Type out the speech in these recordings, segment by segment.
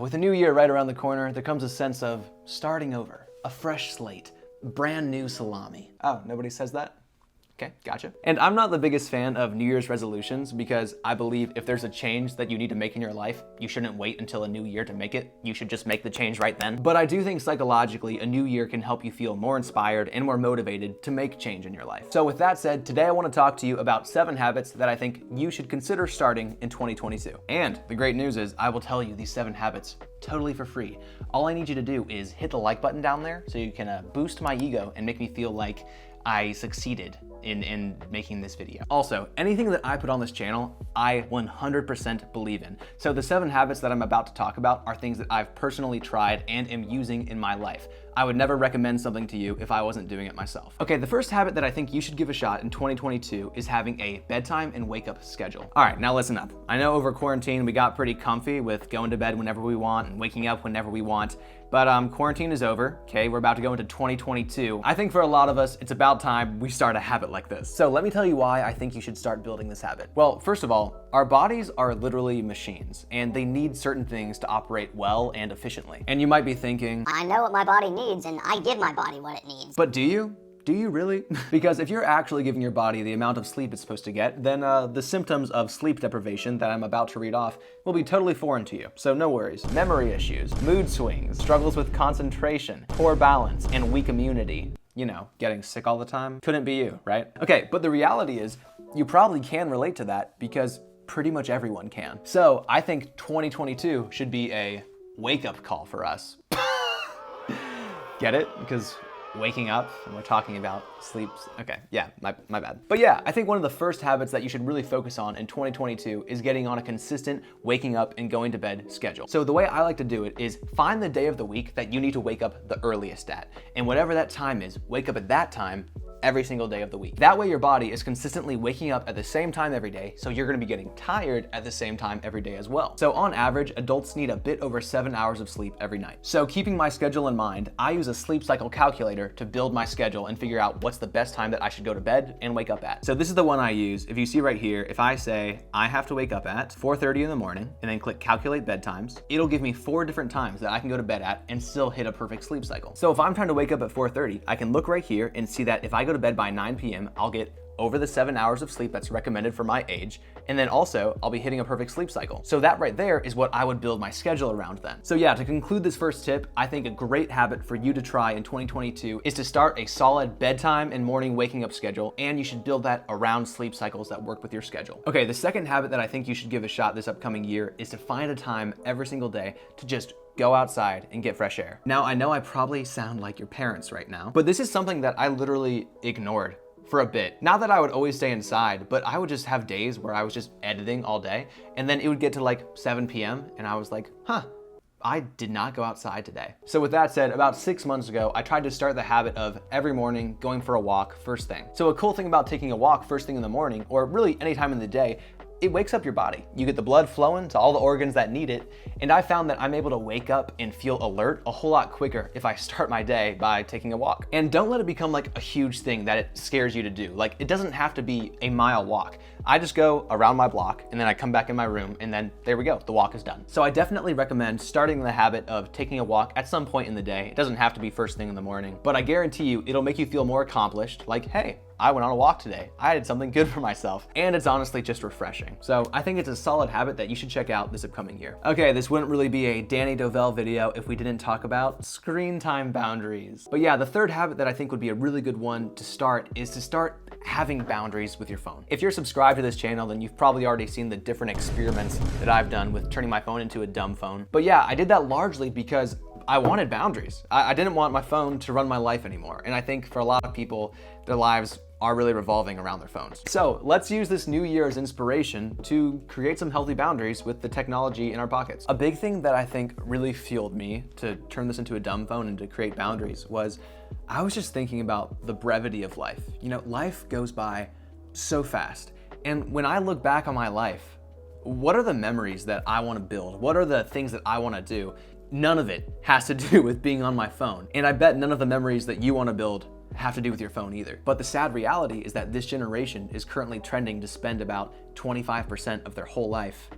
With a new year right around the corner, there comes a sense of starting over, a fresh slate, brand new salami. Oh, nobody says that? Okay, gotcha. And I'm not the biggest fan of New Year's resolutions because I believe if there's a change that you need to make in your life, you shouldn't wait until a new year to make it. You should just make the change right then. But I do think psychologically, a new year can help you feel more inspired and more motivated to make change in your life. So with that said, today I want to talk to you about 7 habits that I think you should consider starting in 2022. And the great news is I will tell you these 7 habits totally for free. All I need you to do is hit the like button down there so you can boost my ego and make me feel like I succeeded in making this video. Also, anything that I put on this channel, I 100% believe in. So the 7 habits that I'm about to talk about are things that I've personally tried and am using in my life. I would never recommend something to you if I wasn't doing it myself. Okay, the first habit that I think you should give a shot in 2022 is having a bedtime and wake up schedule. All right, now listen up. I know over quarantine we got pretty comfy with going to bed whenever we want and waking up whenever we want, but quarantine is over, okay? We're about to go into 2022. I think for a lot of us, it's about time we start a habit like this. So let me tell you why I think you should start building this habit. Well, first of all, our bodies are literally machines and they need certain things to operate well and efficiently. And you might be thinking, I know what my body needs and I give my body what it needs. But do you? Do you really? Because if you're actually giving your body the amount of sleep it's supposed to get, then the symptoms of sleep deprivation that I'm about to read off will be totally foreign to you. So no worries. Memory issues, mood swings, struggles with concentration, poor balance, and weak immunity. You know, getting sick all the time. Couldn't be you, right? Okay, but the reality is you probably can relate to that because pretty much everyone can. So I think 2022 should be a wake-up call for us. Get it? Because waking up and we're talking about sleep. Okay, yeah, my bad. But yeah, I think one of the first habits that you should really focus on in 2022 is getting on a consistent waking up and going to bed schedule. So the way I like to do it is find the day of the week that you need to wake up the earliest at. And whatever that time is, wake up at that time every single day of the week. That way your body is consistently waking up at the same time every day, so you're gonna be getting tired at the same time every day as well. So on average, adults need a bit over 7 hours of sleep every night. So keeping my schedule in mind, I use a sleep cycle calculator to build my schedule and figure out what's the best time that I should go to bed and wake up at. So this is the one I use. If you see right here, if I say I have to wake up at 4:30 in the morning and then click calculate bedtimes, it'll give me 4 different times that I can go to bed at and still hit a perfect sleep cycle. So if I'm trying to wake up at 4:30, I can look right here and see that if I go to bed by 9 p.m., I'll get over the 7 hours of sleep that's recommended for my age, and then also I'll be hitting a perfect sleep cycle. So that right there is what I would build my schedule around then. So yeah, to conclude this first tip, I think a great habit for you to try in 2022 is to start a solid bedtime and morning waking up schedule, and you should build that around sleep cycles that work with your schedule. Okay, the second habit that I think you should give a shot this upcoming year is to find a time every single day to just go outside and get fresh air. Now, I know I probably sound like your parents right now, but this is something that I literally ignored for a bit. Not that I would always stay inside, but I would just have days where I was just editing all day, and then it would get to like 7 p.m. and I was like, I did not go outside today. So with that said, about 6 months ago, I tried to start the habit of every morning going for a walk first thing. So a cool thing about taking a walk first thing in the morning, or really any time in the day, it wakes up your body. You get the blood flowing to all the organs that need it, and I found that I'm able to wake up and feel alert a whole lot quicker if I start my day by taking a walk. And don't let it become like a huge thing that it scares you to do. Like, it doesn't have to be a mile walk. I just go around my block and then I come back in my room and then there we go, the walk is done. So I definitely recommend starting the habit of taking a walk at some point in the day. It doesn't have to be first thing in the morning, but I guarantee you it'll make you feel more accomplished, like, hey, I went on a walk today. I did something good for myself. And it's honestly just refreshing. So I think it's a solid habit that you should check out this upcoming year. Okay, this wouldn't really be a Danny Dovell video if we didn't talk about screen time boundaries. But yeah, the third habit that I think would be a really good one to start is to start having boundaries with your phone. If you're subscribed to this channel, then you've probably already seen the different experiments that I've done with turning my phone into a dumb phone. But yeah, I did that largely because I wanted boundaries. I didn't want my phone to run my life anymore. And I think for a lot of people, their lives are really revolving around their phones. So let's use this new year as inspiration to create some healthy boundaries with the technology in our pockets. A big thing that I think really fueled me to turn this into a dumb phone and to create boundaries was I was just thinking about the brevity of life. You know, life goes by so fast. And when I look back on my life, what are the memories that I want to build? What are the things that I want to do? None of it has to do with being on my phone. And I bet none of the memories that you want to build have to do with your phone either. But the sad reality is that this generation is currently trending to spend about 25% of their whole life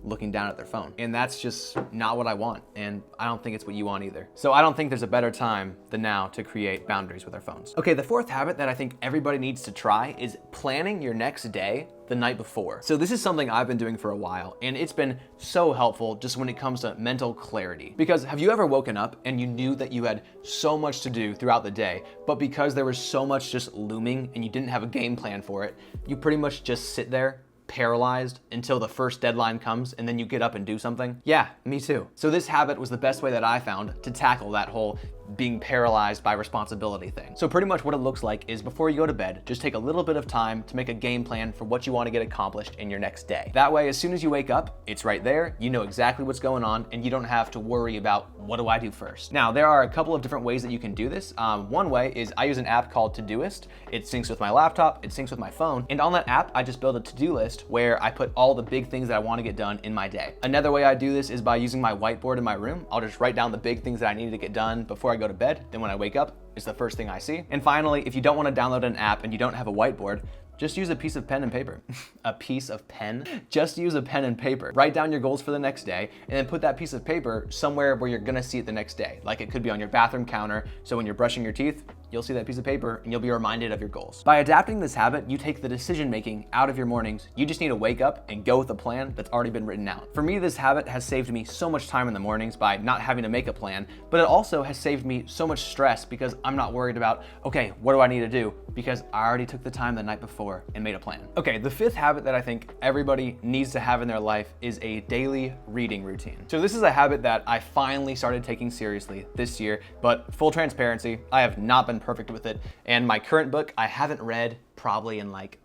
looking down at their phone. And that's just not what I want. And I don't think it's what you want either. So I don't think there's a better time than now to create boundaries with our phones. Okay, the fourth habit that I think everybody needs to try is planning your next day the night before. So this is something I've been doing for a while, and it's been so helpful just when it comes to mental clarity. Because have you ever woken up and you knew that you had so much to do throughout the day, but because there was so much just looming and you didn't have a game plan for it, you pretty much just sit there paralyzed until the first deadline comes and then you get up and do something? Yeah, me too. So this habit was the best way that I found to tackle that whole being paralyzed by responsibility thing. So pretty much what it looks like is before you go to bed, just take a little bit of time to make a game plan for what you want to get accomplished in your next day. That way, as soon as you wake up, it's right there, you know exactly what's going on, and you don't have to worry about what do I do first. Now, there are a couple of different ways that you can do this. One way is I use an app called Todoist. It syncs with my laptop, it syncs with my phone, and on that app, I just build a to-do list where I put all the big things that I want to get done in my day. Another way I do this is by using my whiteboard in my room. I'll just write down the big things that I need to get done before I go to bed. Then when I wake up, it's the first thing I see. And finally, if you don't want to download an app and you don't have a whiteboard, just use a piece of pen and paper. A piece of pen? Just use a pen and paper. Write down your goals for the next day and then put that piece of paper somewhere where you're gonna see it the next day. Like it could be on your bathroom counter, so when you're brushing your teeth, you'll see that piece of paper and you'll be reminded of your goals. By adapting this habit, you take the decision making out of your mornings. You just need to wake up and go with a plan that's already been written out. For me, this habit has saved me so much time in the mornings by not having to make a plan, but it also has saved me so much stress because I'm not worried about, okay, what do I need to do? Because I already took the time the night before and made a plan. Okay, the fifth habit that I think everybody needs to have in their life is a daily reading routine. So this is a habit that I finally started taking seriously this year, but full transparency, I have not been perfect with it. And my current book, I haven't read probably in like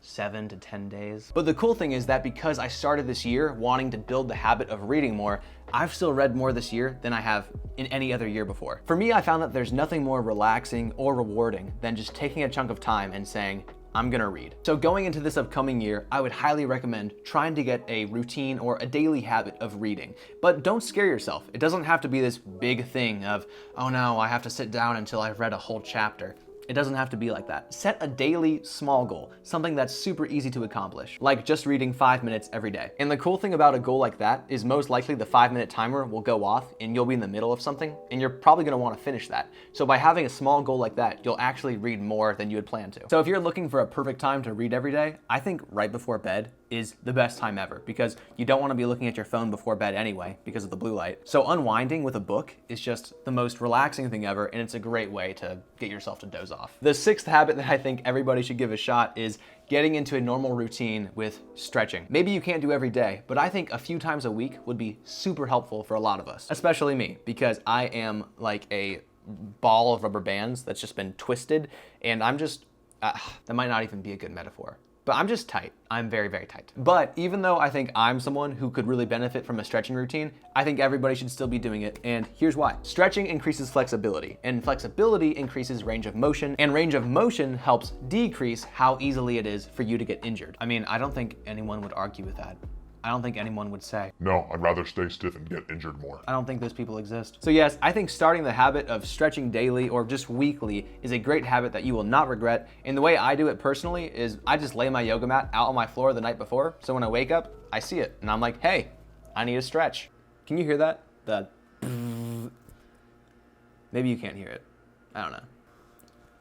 7 to 10 days. But the cool thing is that because I started this year wanting to build the habit of reading more, I've still read more this year than I have in any other year before. For me, I found that there's nothing more relaxing or rewarding than just taking a chunk of time and saying, I'm gonna read. So going into this upcoming year, I would highly recommend trying to get a routine or a daily habit of reading. But don't scare yourself. It doesn't have to be this big thing of, oh no, I have to sit down until I've read a whole chapter. It doesn't have to be like that. Set a daily small goal, something that's super easy to accomplish, like just reading 5 minutes every day. And the cool thing about a goal like that is most likely the 5-minute timer will go off and you'll be in the middle of something and you're probably gonna wanna finish that. So by having a small goal like that, you'll actually read more than you had planned to. So if you're looking for a perfect time to read every day, I think right before bed is the best time ever because you don't want to be looking at your phone before bed anyway because of the blue light. So unwinding with a book is just the most relaxing thing ever, and it's a great way to get yourself to doze off. The sixth habit that I think everybody should give a shot is getting into a normal routine with stretching. Maybe you can't do every day, but I think a few times a week would be super helpful for a lot of us, especially me, because I am like a ball of rubber bands that's just been twisted, and I'm just, that might not even be a good metaphor. But I'm just tight. I'm very, very tight. But even though I think I'm someone who could really benefit from a stretching routine, I think everybody should still be doing it, and here's why. Stretching increases flexibility, and flexibility increases range of motion, and range of motion helps decrease how easily it is for you to get injured. I mean, I don't think anyone would argue with that. I don't think anyone would say, no, I'd rather stay stiff and get injured more. I don't think those people exist. So yes, I think starting the habit of stretching daily or just weekly is a great habit that you will not regret. And the way I do it personally is I just lay my yoga mat out on my floor the night before. So when I wake up, I see it and I'm like, hey, I need a stretch. Can you hear that? Maybe you can't hear it. I don't know.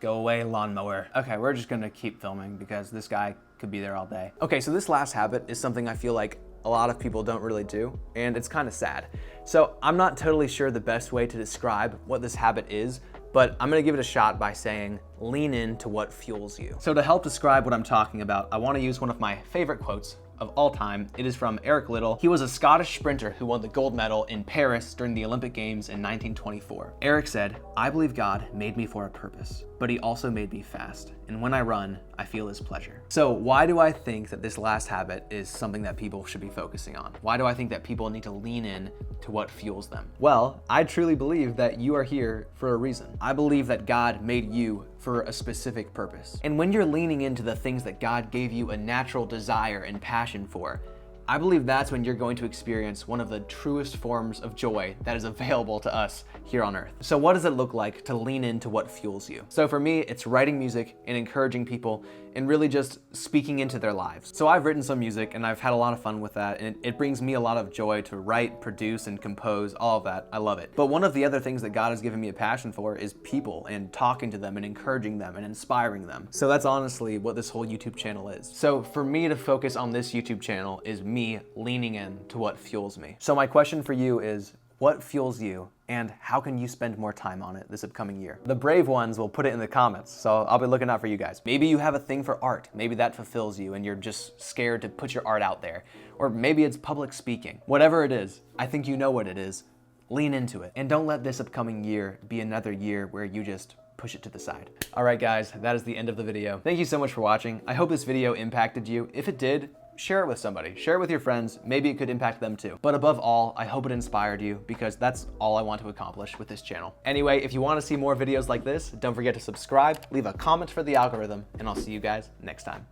Go away, lawnmower. Okay, we're just gonna keep filming because this guy could be there all day. Okay, so this last habit is something I feel like a lot of people don't really do, and it's kind of sad. So I'm not totally sure the best way to describe what this habit is, but I'm gonna give it a shot by saying, lean into what fuels you. So to help describe what I'm talking about, I wanna use one of my favorite quotes of all time. It is from Eric Liddell. He was a Scottish sprinter who won the gold medal in Paris during the Olympic Games in 1924. Eric said, I believe God made me for a purpose, but he also made me fast. And when I run, I feel his pleasure. So why do I think that this last habit is something that people should be focusing on? Why do I think that people need to lean in to what fuels them? Well, I truly believe that you are here for a reason. I believe that God made you for a specific purpose. And when you're leaning into the things that God gave you a natural desire and passion for, I believe that's when you're going to experience one of the truest forms of joy that is available to us here on earth. So what does it look like to lean into what fuels you? So for me, it's writing music and encouraging people and really just speaking into their lives. So I've written some music and I've had a lot of fun with that, and it brings me a lot of joy to write, produce, and compose, all of that. I love it. But one of the other things that God has given me a passion for is people and talking to them and encouraging them and inspiring them. So that's honestly what this whole YouTube channel is. So for me to focus on this YouTube channel is me leaning in to what fuels me. So my question for you is, what fuels you, and how can you spend more time on it this upcoming year? The brave ones will put it in the comments, so I'll be looking out for you guys. Maybe you have a thing for art. Maybe that fulfills you and you're just scared to put your art out there. Or maybe it's public speaking. Whatever it is, I think you know what it is. Lean into it. And don't let this upcoming year be another year where you just push it to the side. All right, guys, that is the end of the video. Thank you so much for watching. I hope this video impacted you. If it did, share it with somebody. Share it with your friends. Maybe it could impact them too. But above all, I hope it inspired you, because that's all I want to accomplish with this channel. Anyway, if you want to see more videos like this, don't forget to subscribe, leave a comment for the algorithm, and I'll see you guys next time.